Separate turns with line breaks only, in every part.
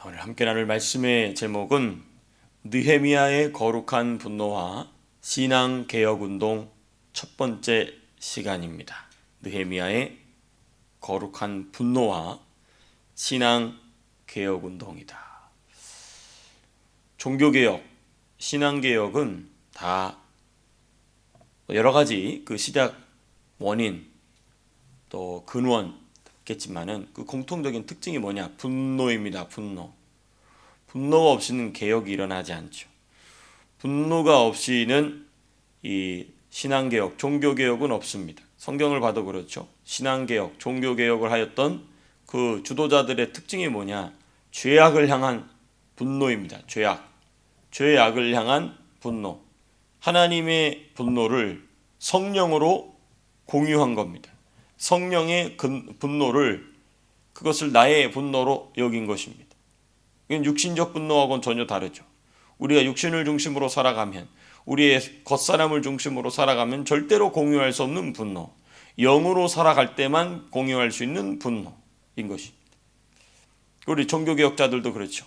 오늘 함께 나눌 말씀의 제목은 느헤미야의 거룩한 분노와 신앙개혁운동 첫 번째 시간입니다. 느헤미야의 거룩한 분노와 신앙개혁운동이다. 종교개혁, 신앙개혁은 다 여러 가지 그 시작 원인 또 근원 겠지만은 그 공통적인 특징이 뭐냐? 분노입니다. 분노가 없이는 개혁이 일어나지 않죠. 분노가 없이는 이 신앙개혁, 종교개혁은 없습니다. 성경을 봐도 그렇죠. 신앙개혁, 종교개혁을 하였던 그 주도자들의 특징이 뭐냐? 죄악을 향한 분노입니다. 죄악을 향한 분노. 하나님의 분노를 성령으로 공유한 겁니다. 성령의 분노를 그것을 나의 분노로 여긴 것입니다. 이건 육신적 분노하고는 전혀 다르죠. 우리가 육신을 중심으로 살아가면, 우리의 겉사람을 중심으로 살아가면 절대로 공유할 수 없는 분노, 영으로 살아갈 때만 공유할 수 있는 분노인 것입니다. 우리 종교개혁자들도 그렇죠.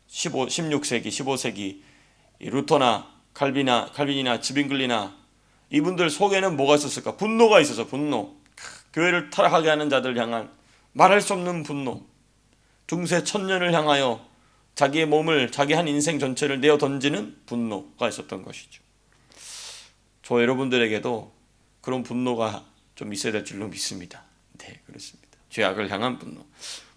16세기, 15세기 루터나 칼빈이나 지빙글리나 이분들 속에는 뭐가 있었을까? 분노가 있어서 분노. 교회를 타락하게 하는 자들 향한 말할 수 없는 분노, 중세 천년을 향하여 자기의 몸을, 자기 한 인생 전체를 내어 던지는 분노가 있었던 것이죠. 저 여러분들에게도 그런 분노가 좀 있어야 될 줄로 믿습니다. 네, 그렇습니다. 죄악을 향한 분노.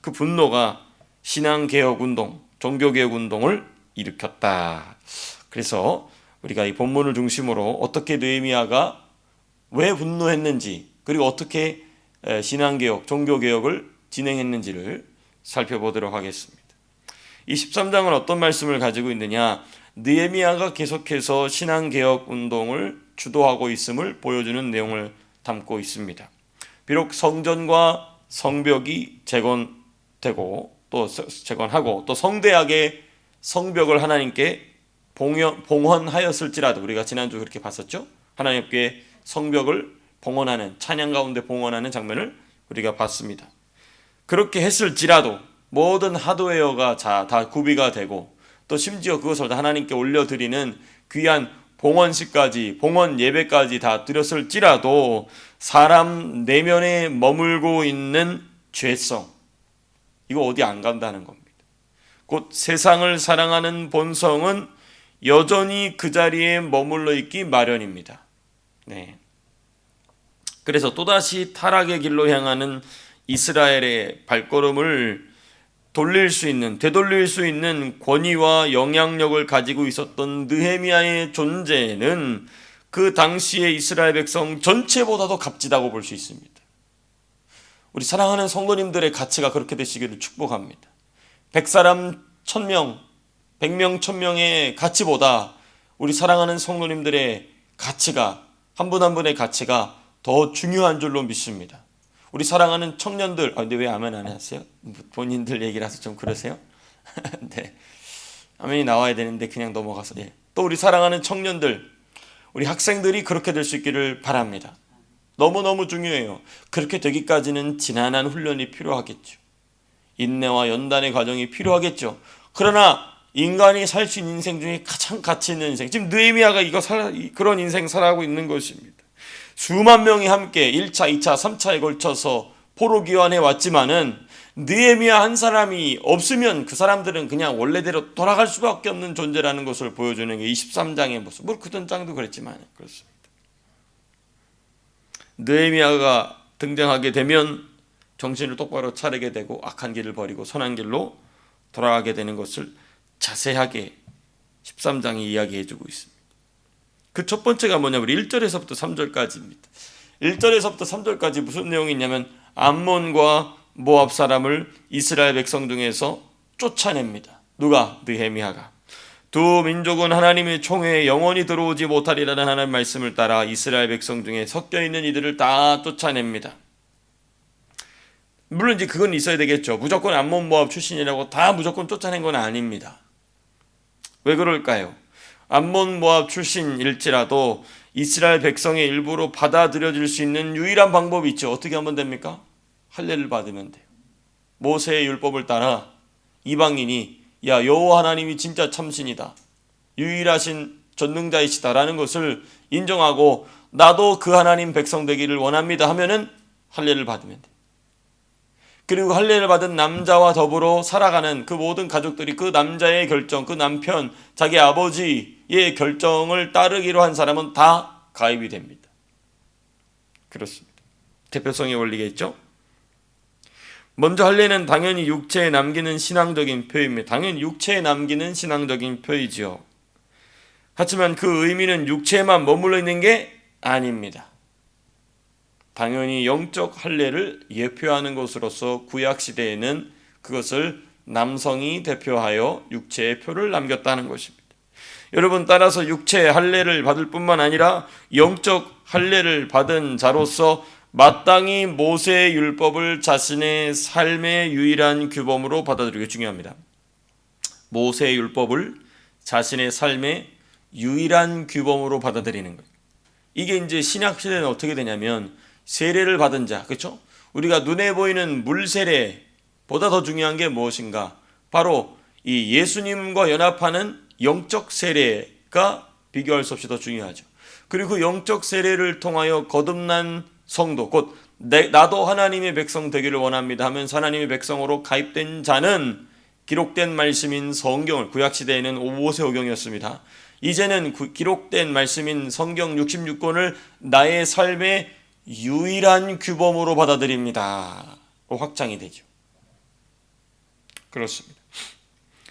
그 분노가 신앙개혁운동, 종교개혁운동을 일으켰다. 그래서 우리가 이 본문을 중심으로 어떻게 느헤미야가 왜 분노했는지, 그리고 어떻게 신앙개혁, 종교개혁을 진행했는지를 살펴보도록 하겠습니다. 이 13장은 어떤 말씀을 가지고 있느냐? 느헤미야가 계속해서 신앙개혁 운동을 주도하고 있음을 보여주는 내용을 담고 있습니다. 비록 성전과 성벽이 재건되고 또 재건하고 또 성대하게 성벽을 하나님께 봉헌하였을지라도, 우리가 지난주 그렇게 봤었죠. 하나님께 성벽을 봉헌하는, 찬양 가운데 봉헌하는 장면을 우리가 봤습니다. 그렇게 했을지라도 모든 하드웨어가 다 구비가 되고 또 심지어 그것을 하나님께 올려드리는 귀한 봉헌식까지, 봉헌 예배까지 다 드렸을지라도 사람 내면에 머물고 있는 죄성, 이거 어디 안 간다는 겁니다. 곧 세상을 사랑하는 본성은 여전히 그 자리에 머물러 있기 마련입니다. 네. 그래서 또다시 타락의 길로 향하는 이스라엘의 발걸음을 되돌릴 수 있는 권위와 영향력을 가지고 있었던 느헤미야의 존재는 그 당시의 이스라엘 백성 전체보다도 값지다고 볼 수 있습니다. 우리 사랑하는 성도님들의 가치가 그렇게 되시기를 축복합니다. 100사람 1000명, 100명 1000명의 가치보다 우리 사랑하는 성도님들의 가치가, 한 분 한 분의 가치가 더 중요한 줄로 믿습니다. 우리 사랑하는 청년들, 근데 왜 아멘 안 하세요? 본인들 얘기라서 좀 그러세요? 네, 아멘이 나와야 되는데 그냥 넘어가서. 예. 또 우리 사랑하는 청년들, 우리 학생들이 그렇게 될 수 있기를 바랍니다. 너무너무 중요해요. 그렇게 되기까지는 지난한 훈련이 필요하겠죠. 인내와 연단의 과정이 필요하겠죠. 그러나 인간이 살 수 있는 인생 중에 가장 가치 있는 인생, 지금 느헤미야가 그런 인생 살아가고 있는 것입니다. 수만 명이 함께 1차, 2차, 3차에 걸쳐서 포로기환해 왔지만은 느헤미야 한 사람이 없으면 그 사람들은 그냥 원래대로 돌아갈 수밖에 없는 존재라는 것을 보여주는 게 23장의 모습. 그 전 장도 그랬지만 그렇습니다. 느헤미야가 등장하게 되면 정신을 똑바로 차리게 되고 악한 길을 버리고 선한 길로 돌아가게 되는 것을 자세하게 13장이 이야기해주고 있습니다. 그 첫 번째가 뭐냐면 1절에서부터 3절까지입니다. 1절에서부터 3절까지 무슨 내용이 있냐면 암몬과 모압 사람을 이스라엘 백성 중에서 쫓아냅니다. 누가? 느헤미야가. 두 민족은 하나님의 총회에 영원히 들어오지 못하리라는 하나님의 말씀을 따라 이스라엘 백성 중에 섞여 있는 이들을 다 쫓아냅니다. 물론 이제 그건 있어야 되겠죠. 무조건 암몬 모압 출신이라고 다 무조건 쫓아낸 건 아닙니다. 왜 그럴까요? 암몬 모압 출신일지라도 이스라엘 백성의 일부로 받아들여질 수 있는 유일한 방법이 있죠. 어떻게 하면 됩니까? 할례를 받으면 돼요. 모세의 율법을 따라 이방인이 야, 여호와 하나님이 진짜 참신이다, 유일하신 전능자이시다라는 것을 인정하고 나도 그 하나님 백성 되기를 원합니다 하면은 할례를 받으면 돼. 그리고 할례를 받은 남자와 더불어 살아가는 그 모든 가족들이 그 남자의 결정, 그 남편, 자기 아버지의 결정을 따르기로 한 사람은 다 가입이 됩니다. 그렇습니다. 대표성의 원리겠죠? 먼저 할례는 당연히 육체에 남기는 신앙적인 표입니다. 당연히 육체에 남기는 신앙적인 표이지요. 하지만 그 의미는 육체에만 머물러 있는 게 아닙니다. 당연히 영적 할례를 예표하는 것으로서 구약시대에는 그것을 남성이 대표하여 육체의 표를 남겼다는 것입니다. 여러분, 따라서 육체의 할례를 받을 뿐만 아니라 영적 할례를 받은 자로서 마땅히 모세의 율법을 자신의 삶의 유일한 규범으로 받아들이기 중요합니다. 모세의 율법을 자신의 삶의 유일한 규범으로 받아들이는 거예요. 이게 이제 신약 시대는 어떻게 되냐면 세례를 받은 자, 그렇죠? 우리가 눈에 보이는 물 세례보다 더 중요한 게 무엇인가? 바로 이 예수님과 연합하는 영적 세례가 비교할 수 없이 더 중요하죠. 그리고 그 영적 세례를 통하여 거듭난 성도, 곧 나도 하나님의 백성 되기를 원합니다 하면서 하나님의 백성으로 가입된 자는 기록된 말씀인 성경을, 구약시대에는 모세오경이었습니다. 이제는 기록된 말씀인 성경 66권을 나의 삶의 유일한 규범으로 받아들입니다. 확장이 되죠. 그렇습니다.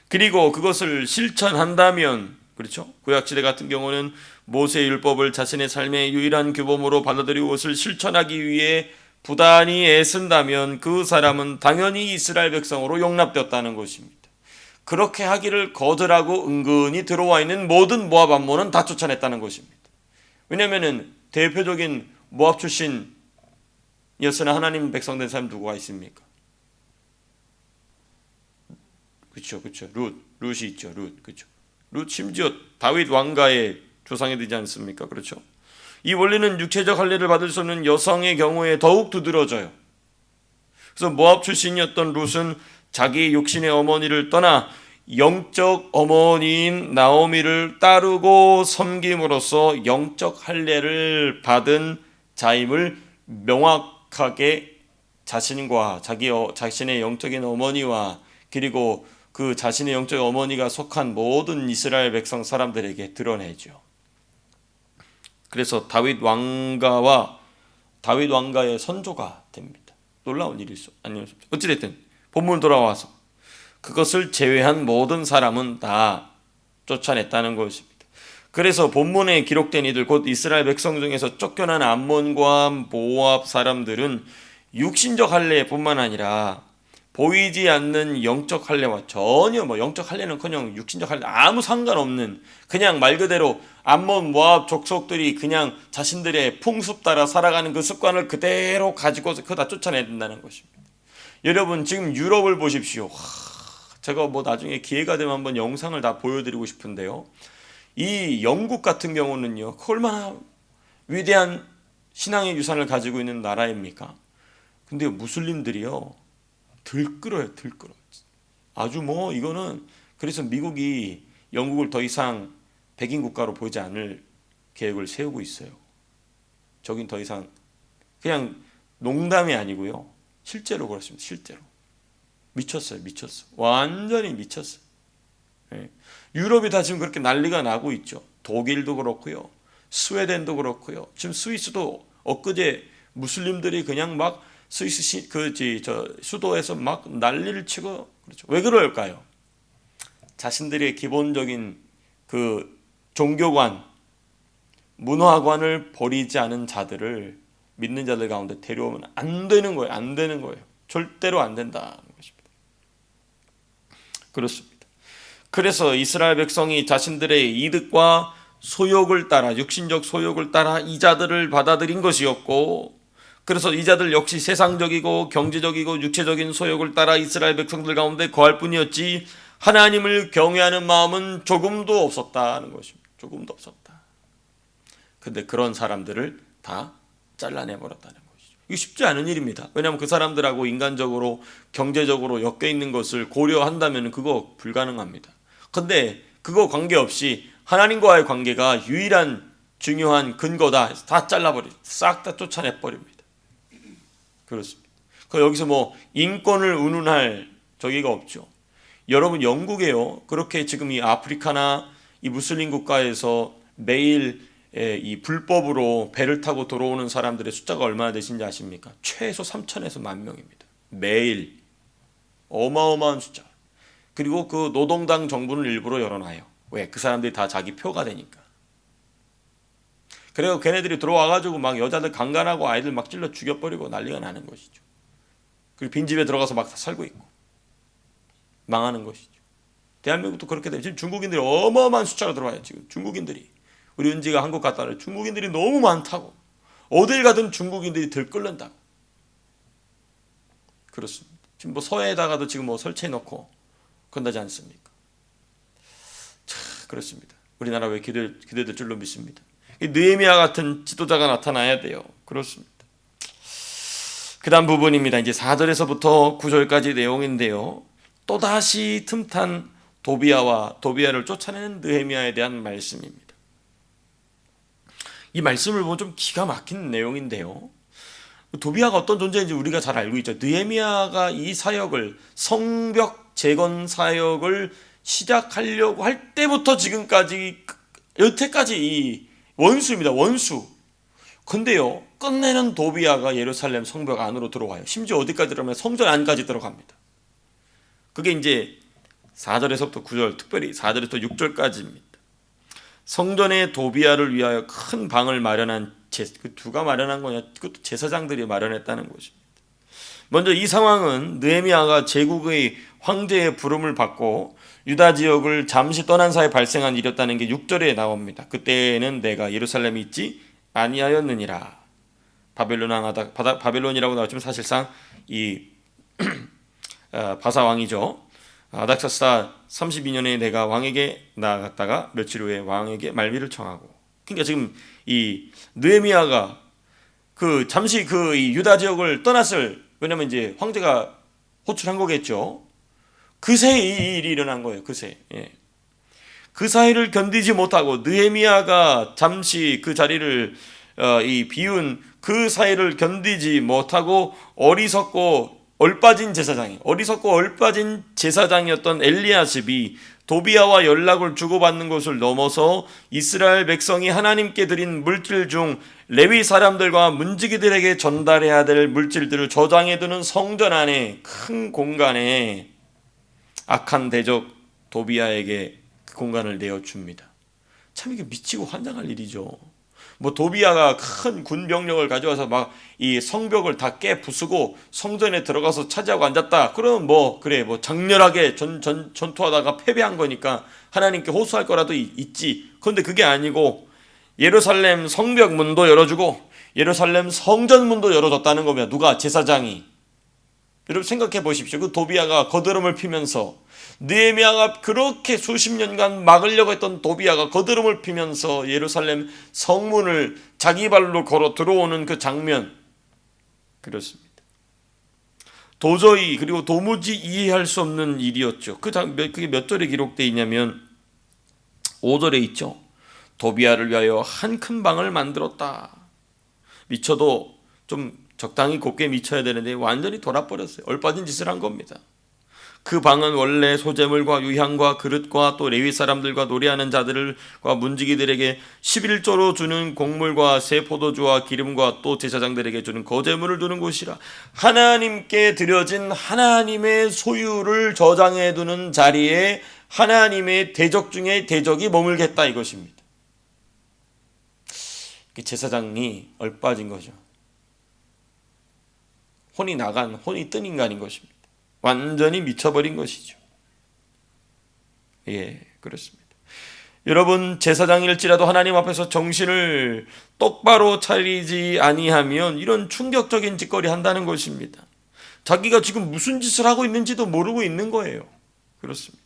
그리고 그것을 실천한다면, 그렇죠? 구약시대 같은 경우는 모세의 율법을 자신의 삶의 유일한 규범으로 받아들이고 그것을 실천하기 위해 부단히 애쓴다면 그 사람은 당연히 이스라엘 백성으로 용납되었다는 것입니다. 그렇게 하기를 거절하고 은근히 들어와 있는 모든 모압 암몬은 다 쫓아냈다는 것입니다. 왜냐하면 대표적인 모압 출신이었으나 하나님 백성 된 사람 누구가 있습니까? 그렇죠. 룻이 있죠. 그렇죠. 룻 심지어 다윗 왕가의 조상이 되지 않습니까? 그렇죠. 이 원리는 육체적 할례를 받을 수 없는 여성의 경우에 더욱 두드러져요. 그래서 모압 출신이었던 룻은 자기 육신의 어머니를 떠나 영적 어머니인 나오미를 따르고 섬김으로써 영적 할례를 받은 자임을 명확하게 자신과 자신의 영적인 어머니와 그리고 그 자신의 영적 어머니가 속한 모든 이스라엘 백성 사람들에게 드러내죠. 그래서 다윗 왕가의 선조가 됩니다. 놀라운 일이죠. 어찌됐든 본문 돌아와서 그것을 제외한 모든 사람은 다 쫓아냈다는 것입니다. 그래서 본문에 기록된 이들, 곧 이스라엘 백성 중에서 쫓겨난 암몬과 모압 사람들은 육신적 할례뿐만 아니라 보이지 않는 영적 할례와 전혀 영적 할례는커녕 육신적 할례 아무 상관없는, 그냥 말 그대로 암몬 모압 족속들이 그냥 자신들의 풍습 따라 살아가는 그 습관을 그대로 가지고 그거 다 쫓아내야 된다는 것입니다. 여러분, 지금 유럽을 보십시오. 제가 나중에 기회가 되면 한번 영상을 다 보여드리고 싶은데요. 이 영국 같은 경우는요, 얼마나 위대한 신앙의 유산을 가지고 있는 나라입니까? 근데 무슬림들이요, 들끓어요. 아주 이거는, 그래서 미국이 영국을 더 이상 백인 국가로 보지 않을 계획을 세우고 있어요. 저긴 더 이상 그냥 농담이 아니고요, 실제로 그렇습니다. 실제로 미쳤어요. 완전히 미쳤어요. 네. 유럽이 다 지금 그렇게 난리가 나고 있죠. 독일도 그렇고요, 스웨덴도 그렇고요. 지금 스위스도 엊그제 무슬림들이 그냥 막 스위스 수도에서 막 난리를 치고, 그렇죠. 왜 그럴까요? 자신들의 기본적인 그 종교관, 문화관을 버리지 않은 자들을 믿는 자들 가운데 데려오면 안 되는 거예요. 절대로 안 된다는 것입니다. 그렇습니다. 그래서 이스라엘 백성이 자신들의 이득과 소욕을 따라, 육신적 소욕을 따라 이자들을 받아들인 것이었고, 그래서 이자들 역시 세상적이고 경제적이고 육체적인 소욕을 따라 이스라엘 백성들 가운데 거할 뿐이었지 하나님을 경외하는 마음은 조금도 없었다는 것입니다. 조금도 없었다. 근데 그런 사람들을 다 잘라내버렸다는 것이죠. 이게 쉽지 않은 일입니다. 왜냐하면 그 사람들하고 인간적으로 경제적으로 엮여 있는 것을 고려한다면 그거 불가능합니다. 근데 그거 관계없이 하나님과의 관계가 유일한 중요한 근거다. 다 잘라버리죠. 싹 다 쫓아내버립니다. 그렇습니다. 여기서 뭐 인권을 운운할 저기가 없죠. 여러분 영국에요. 그렇게 지금 이 아프리카나 이 무슬림 국가에서 매일 이 불법으로 배를 타고 들어오는 사람들의 숫자가 얼마나 되신지 아십니까? 최소 3천에서 10,000명입니다. 매일. 어마어마한 숫자. 그리고 그 노동당 정부는 일부러 열어놔요. 왜? 그 사람들이 다 자기 표가 되니까. 그래서 걔네들이 들어와가지고 막 여자들 강간하고 아이들 막 찔러 죽여버리고 난리가 나는 것이죠. 그리고 빈집에 들어가서 막 살고 있고 망하는 것이죠. 대한민국도 그렇게 돼요. 지금 중국인들이 어마어마한 숫자로 들어와요. 지금 중국인들이. 우리 은지가 한국 갔다 와요. 중국인들이 너무 많다고. 어딜 가든 중국인들이 들끓는다고. 그렇습니다. 지금 뭐 서해에다가도 지금 뭐 설치해 놓고 건다지 않습니까? 참 그렇습니다. 우리나라 왜 기대될 줄로 믿습니다. 느헤미야 같은 지도자가 나타나야 돼요. 그렇습니다. 그 다음 부분입니다. 이제 4절에서부터 9절까지 내용인데요. 또다시 틈탄 도비야를 쫓아내는 느헤미야에 대한 말씀입니다. 이 말씀을 보면 좀 기가 막힌 내용인데요. 도비야가 어떤 존재인지 우리가 잘 알고 있죠. 느헤미야가 이 사역을 성벽 재건 사역을 시작하려고 할 때부터 지금까지 여태까지 이 원수입니다. 원수. 근데요, 끝내는 도비야가 예루살렘 성벽 안으로 들어와요. 심지어 어디까지 들어가면 성전 안까지 들어갑니다. 그게 이제 4절에서부터 9절, 특별히 4절에서부터 6절까지입니다. 성전에 도비야를 위하여 큰 방을 마련한 누가 마련한 거냐? 그것도 제사장들이 마련했다는 것입니다. 먼저 이 상황은 느헤미야가 제국의 황제의 부름을 받고 유다 지역을 잠시 떠난 사이에 발생한 일이었다는 게 6절에 나옵니다. 그때는 내가 예루살렘에 있지 아니하였느니라. 바벨론이라고 나왔지만 사실상 이 바사 왕이죠. 아닥사스다 32년에 내가 왕에게 나아갔다가 며칠 후에 왕에게 말미를 청하고. 그러니까 지금 이 느헤미야가 잠시 이 유다 지역을 떠났을, 왜냐면 이제 황제가 호출한 거겠죠. 그새 이 일이 일어난 거예요. 그새. 예. 그 사이를 견디지 못하고 느헤미야가 잠시 그 자리를 비운 그 사이를 견디지 못하고 어리석고 얼빠진 제사장이었던 엘리야십이 도비야와 연락을 주고받는 것을 넘어서 이스라엘 백성이 하나님께 드린 물질 중 레위 사람들과 문지기들에게 전달해야 될 물질들을 저장해두는 성전 안에 큰 공간에 악한 대적 도비야에게 그 공간을 내어줍니다. 참 이게 미치고 환장할 일이죠. 뭐 도비야가 큰 군병력을 가져와서 막 이 성벽을 다 깨 부수고 성전에 들어가서 차지하고 앉았다. 그러면 뭐 장렬하게 전투하다가 패배한 거니까 하나님께 호소할 거라도 있지. 그런데 그게 아니고 예루살렘 성벽 문도 열어주고 예루살렘 성전 문도 열어줬다는 겁니다. 누가? 제사장이. 여러분 생각해 보십시오. 그 도비야가 거드름을 피면서 느헤미야가 그렇게 수십 년간 막으려고 했던 도비야가 거드름을 피면서 예루살렘 성문을 자기 발로 걸어 들어오는 그 장면. 그렇습니다. 도저히 그리고 도무지 이해할 수 없는 일이었죠. 그게 몇 절에 기록되어 있냐면 5절에 있죠. 도비야를 위하여 한 큰 방을 만들었다. 미쳐도 좀 적당히 곱게 미쳐야 되는데 완전히 돌아버렸어요. 얼빠진 짓을 한 겁니다. 그 방은 원래 소재물과 유향과 그릇과 또 레위 사람들과 노래하는 자들과 문지기들에게 11조로 주는 곡물과 새 포도주와 기름과 또 제사장들에게 주는 거제물을 두는 곳이라. 하나님께 드려진 하나님의 소유를 저장해 두는 자리에 하나님의 대적 중에 대적이 머물겠다 이것입니다. 제사장이 얼빠진 거죠. 혼이 뜬 인간인 것입니다. 완전히 미쳐버린 것이죠. 예, 그렇습니다. 여러분, 제사장일지라도 하나님 앞에서 정신을 똑바로 차리지 아니하면 이런 충격적인 짓거리 한다는 것입니다. 자기가 지금 무슨 짓을 하고 있는지도 모르고 있는 거예요. 그렇습니다.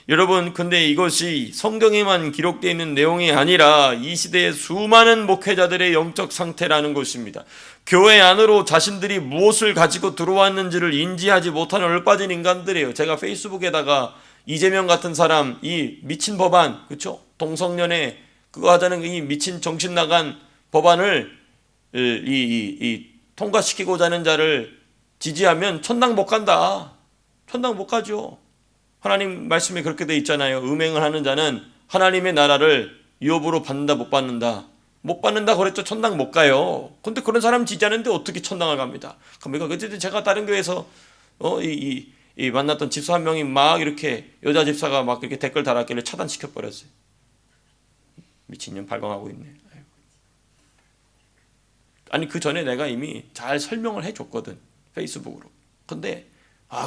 여러분, 근데 이것이 성경에만 기록되어 있는 내용이 아니라 이 시대의 수많은 목회자들의 영적 상태라는 것입니다. 교회 안으로 자신들이 무엇을 가지고 들어왔는지를 인지하지 못하는 얼빠진 인간들이에요. 제가 페이스북에다가 이재명 같은 사람, 이 미친 법안, 그렇죠? 동성연애 그거 하자는 이 미친 정신 나간 법안을 통과시키고자 하는 자를 지지하면 천당 못 간다. 천당 못 가죠. 하나님 말씀에 그렇게 돼 있잖아요. 음행을 하는 자는 하나님의 나라를 유업으로 받는다 못 받는다. 못 받는다 그랬죠. 천당 못 가요. 근데 그런 사람 지지하는데 어떻게 천당을 갑니다. 그러니까 어쨌든 제가 다른 교회에서 만났던 집사 한 명이 막 이렇게 여자 집사가 막 이렇게 댓글 달았길래 차단시켜 버렸어요. 미친년 발광하고 있네. 아니 그 전에 내가 이미 잘 설명을 해줬거든 페이스북으로. 근데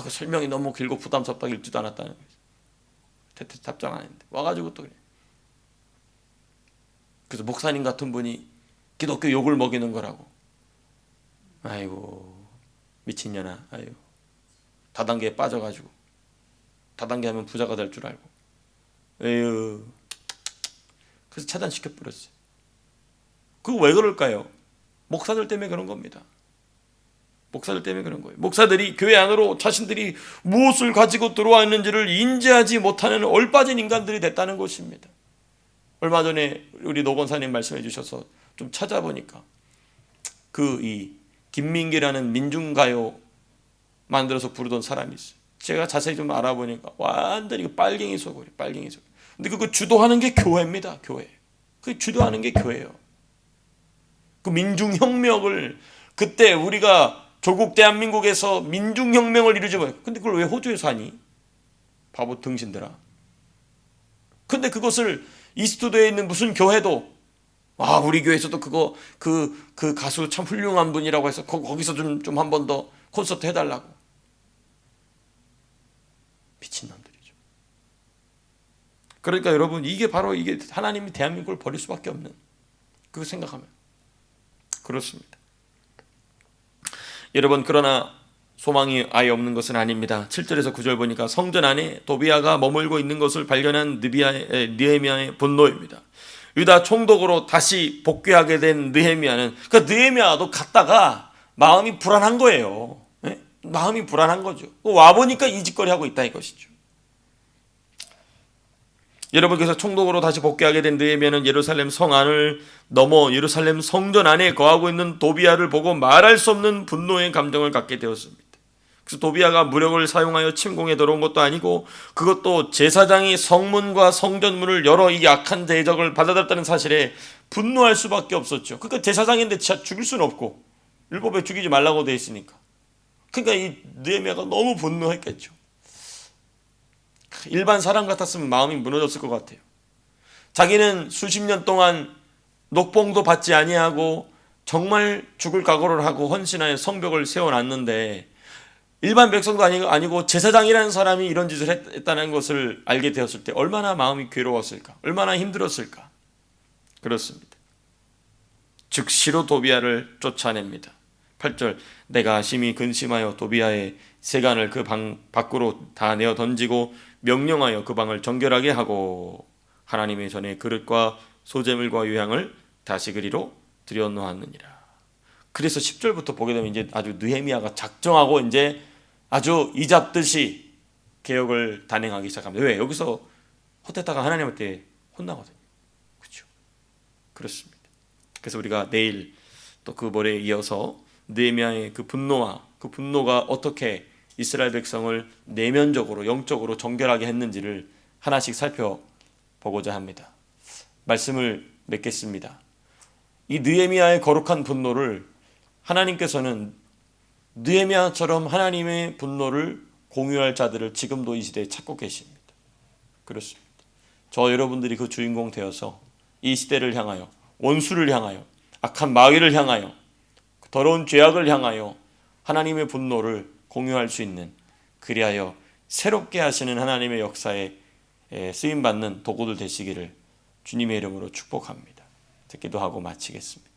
그 설명이 너무 길고 부담스럽다 읽지도 않았다는 거예요. 답장 안 했는데 와가지고 또 그래. 그래서 목사님 같은 분이 기독교 욕을 먹이는 거라고. 아이고 미친년아. 아이고 다단계에 빠져가지고 다단계 하면 부자가 될 줄 알고. 에휴. 그래서 차단시켜버렸어요. 그거 왜 그럴까요? 목사들 때문에 그런 겁니다. 목사들 때문에 그런 거예요. 목사들이 교회 안으로 자신들이 무엇을 가지고 들어왔는지를 인지하지 못하는 얼빠진 인간들이 됐다는 것입니다. 얼마 전에 우리 노건사님 말씀해 주셔서 좀 찾아보니까 김민기라는 민중가요 만들어서 부르던 사람이 있어요. 제가 자세히 좀 알아보니까 완전히 빨갱이 소굴이에요. 빨갱이 소굴. 근데 그거 주도하는 게 교회입니다. 교회. 그 주도하는 게 교회예요. 그 민중혁명을 그때 우리가 조국 대한민국에서 민중혁명을 이루지 못해. 근데 그걸 왜 호주에서 하니? 바보 등신들아. 근데 그것을 이스트도에 있는 무슨 교회도 우리 교회에서도 그거 그 가수 참 훌륭한 분이라고 해서 거기서 좀 한 번 더 콘서트 해달라고. 미친놈들이죠. 그러니까 여러분 이게 하나님이 대한민국을 버릴 수밖에 없는 그거 생각하면 그렇습니다. 여러분 그러나 소망이 아예 없는 것은 아닙니다. 7절에서 9절 보니까 성전 안에 도비아가 머물고 있는 것을 발견한 느헤미야의 분노입니다. 유다 총독으로 다시 복귀하게 된 느헤미야는 느헤미야도 갔다가 마음이 불안한 거예요. 네? 마음이 불안한 거죠. 와보니까 이 짓거리 하고 있다 이것이죠. 여러분 그래서 총독으로 다시 복귀하게 된 느헤미야는 예루살렘 성 안을 넘어 예루살렘 성전 안에 거하고 있는 도비아를 보고 말할 수 없는 분노의 감정을 갖게 되었습니다. 그래서 도비아가 무력을 사용하여 침공에 들어온 것도 아니고 그것도 제사장이 성문과 성전문을 열어 이 악한 대적을 받아들였다는 사실에 분노할 수밖에 없었죠. 그러니까 제사장인데 진짜 죽일 수는 없고 율법에 죽이지 말라고 되어 있으니까. 그러니까 이 느헤미야가 너무 분노했겠죠. 일반 사람 같았으면 마음이 무너졌을 것 같아요. 자기는 수십 년 동안 녹봉도 받지 아니하고 정말 죽을 각오를 하고 헌신하여 성벽을 세워놨는데 일반 백성도 아니고 제사장이라는 사람이 이런 짓을 했다는 것을 알게 되었을 때 얼마나 마음이 괴로웠을까? 얼마나 힘들었을까? 그렇습니다. 즉시로 도비아를 쫓아냅니다. 8절 내가 심히 근심하여 도비아의 세간을 그 방 밖으로 다 내어 던지고 명령하여 그 방을 정결하게 하고 하나님의 전에 그릇과 소재물과 유향을 다시 그리로 들여놓았느니라. 그래서 10절부터 보게 되면 이제 아주 느헤미야가 작정하고 이제 아주 이잡듯이 개혁을 단행하기 시작합니다. 왜? 여기서 헛했다가 하나님한테 혼나거든요. 그렇죠? 그렇습니다. 그래서 우리가 내일 또 그 모레에 이어서 느헤미야의 그 분노가 어떻게 이스라엘 백성을 내면적으로 영적으로 정결하게 했는지를 하나씩 살펴보고자 합니다. 말씀을 맺겠습니다. 이 느헤미야의 거룩한 분노를 하나님께서는 느헤미야처럼 하나님의 분노를 공유할 자들을 지금도 이 시대에 찾고 계십니다. 그렇습니다. 저 여러분들이 그 주인공 되어서 이 시대를 향하여 원수를 향하여 악한 마귀를 향하여 더러운 죄악을 향하여 하나님의 분노를 공유할 수 있는 그리하여 새롭게 하시는 하나님의 역사에 쓰임받는 도구들 되시기를 주님의 이름으로 축복합니다. 기도하고 마치겠습니다.